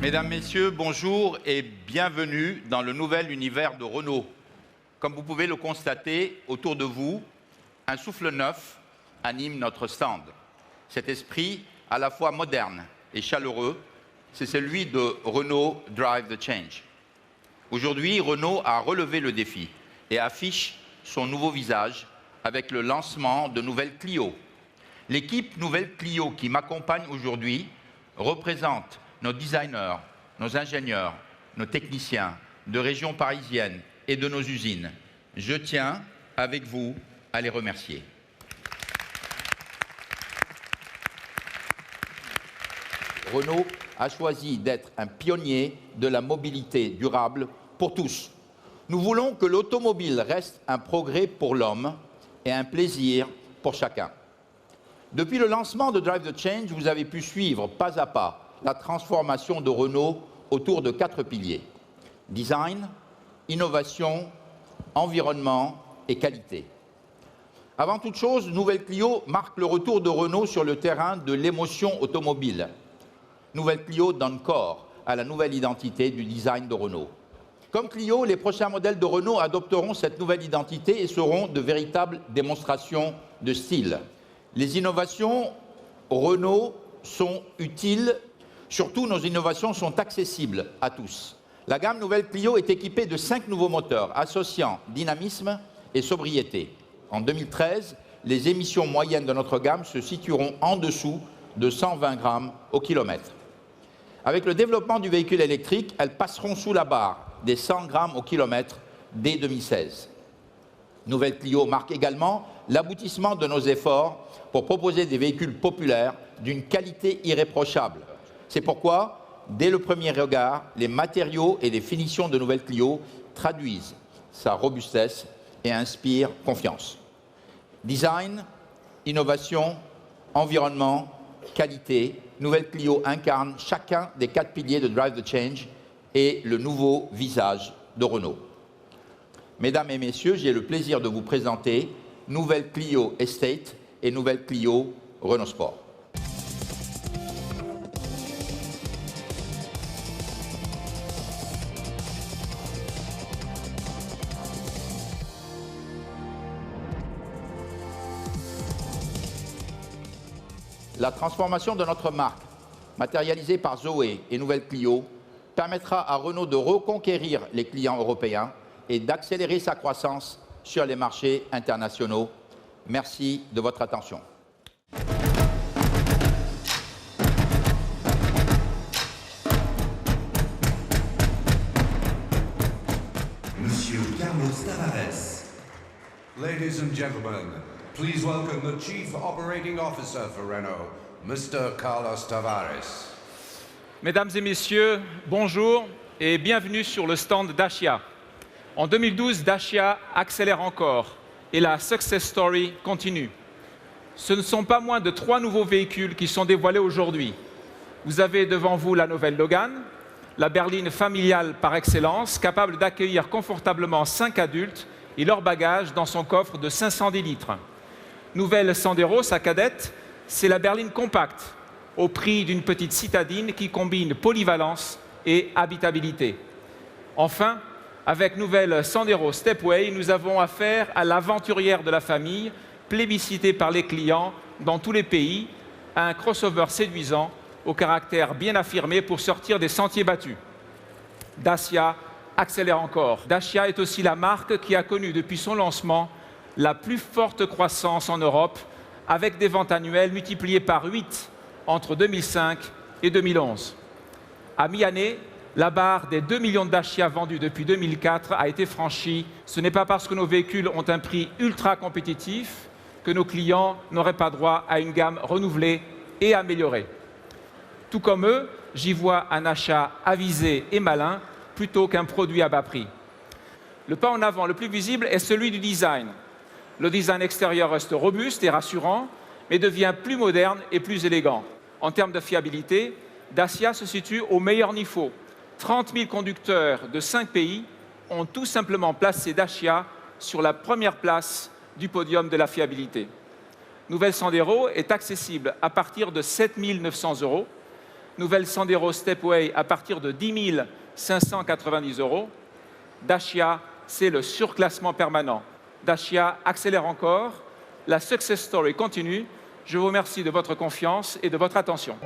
Mesdames, Messieurs, bonjour et bienvenue dans le nouvel univers de Renault. Comme vous pouvez le constater autour de vous, un souffle neuf anime notre stand. Cet esprit, à la fois moderne et chaleureux, c'est celui de Renault Drive the Change. Aujourd'hui, Renault a relevé le défi et affiche son nouveau visage avec le lancement de Nouvelle Clio. L'équipe Nouvelle Clio qui m'accompagne aujourd'hui représente nos designers, nos ingénieurs, nos techniciens de régions parisiennes et de nos usines. Je tiens, avec vous, à les remercier. Renault a choisi d'être un pionnier de la mobilité durable pour tous. Nous voulons que l'automobile reste un progrès pour l'homme et un plaisir pour chacun. Depuis le lancement de Drive the Change, vous avez pu suivre pas à pas la transformation de Renault autour de 4 piliers. Design, innovation, environnement et qualité. Avant toute chose, Nouvelle Clio marque le retour de Renault sur le terrain de l'émotion automobile. Nouvelle Clio donne corps à la nouvelle identité du design de Renault. Comme Clio, les prochains modèles de Renault adopteront cette nouvelle identité et seront de véritables démonstrations de style. Les innovations Renault sont utiles, surtout nos innovations sont accessibles à tous. La gamme Nouvelle Clio est équipée de 5 nouveaux moteurs associant dynamisme et sobriété. En 2013, les émissions moyennes de notre gamme se situeront en dessous de 120 grammes au kilomètre. Avec le développement du véhicule électrique, elles passeront sous la barre des 100 grammes au kilomètre dès 2016. Nouvelle Clio marque également l'aboutissement de nos efforts pour proposer des véhicules populaires d'une qualité irréprochable. C'est pourquoi, dès le premier regard, les matériaux et les finitions de Nouvelle Clio traduisent sa robustesse et inspirent confiance. Design, innovation, environnement, qualité, Nouvelle Clio incarne chacun des 4 piliers de Drive the Change et le nouveau visage de Renault. Mesdames et messieurs, j'ai le plaisir de vous présenter Nouvelle Clio Estate et Nouvelle Clio Renault Sport. La transformation de notre marque, matérialisée par Zoé et Nouvelle Clio, permettra à Renault de reconquérir les clients européens et d'accélérer sa croissance sur les marchés internationaux. Merci de votre attention. Monsieur Carlos Tavares. Ladies and gentlemen, please welcome the Chief Operating Officer for Renault, Mr. Carlos Tavares. Mesdames et messieurs, bonjour et bienvenue sur le stand Dacia. En 2012, Dacia accélère encore et la success story continue. Ce ne sont pas moins de 3 nouveaux véhicules qui sont dévoilés aujourd'hui. Vous avez devant vous la nouvelle Logan, la berline familiale par excellence, capable d'accueillir confortablement 5 adultes et leurs bagages dans son coffre de 510 litres. Nouvelle Sandero, sa cadette, c'est la berline compacte, au prix d'une petite citadine qui combine polyvalence et habitabilité. Enfin, avec nouvelle Sandero Stepway, nous avons affaire à l'aventurière de la famille, plébiscitée par les clients dans tous les pays, à un crossover séduisant au caractère bien affirmé pour sortir des sentiers battus. Dacia accélère encore. Dacia est aussi la marque qui a connu depuis son lancement la plus forte croissance en Europe, avec des ventes annuelles multipliées par 8 entre 2005 et 2011. À mi-année, la barre des 2 millions de Dacia vendus depuis 2004 a été franchie. Ce n'est pas parce que nos véhicules ont un prix ultra compétitif que nos clients n'auraient pas droit à une gamme renouvelée et améliorée. Tout comme eux, j'y vois un achat avisé et malin plutôt qu'un produit à bas prix. Le pas en avant le plus visible est celui du design. Le design extérieur reste robuste et rassurant, mais devient plus moderne et plus élégant. En termes de fiabilité, Dacia se situe au meilleur niveau. 30 000 conducteurs de 5 pays ont tout simplement placé Dacia sur la première place du podium de la fiabilité. Nouvelle Sandero est accessible à partir de 7 900 €. nouvelle Sandero Stepway à partir de 10 590 €. Dacia, c'est le surclassement permanent. Dacia accélère encore. La success story continue. Je vous remercie de votre confiance et de votre attention.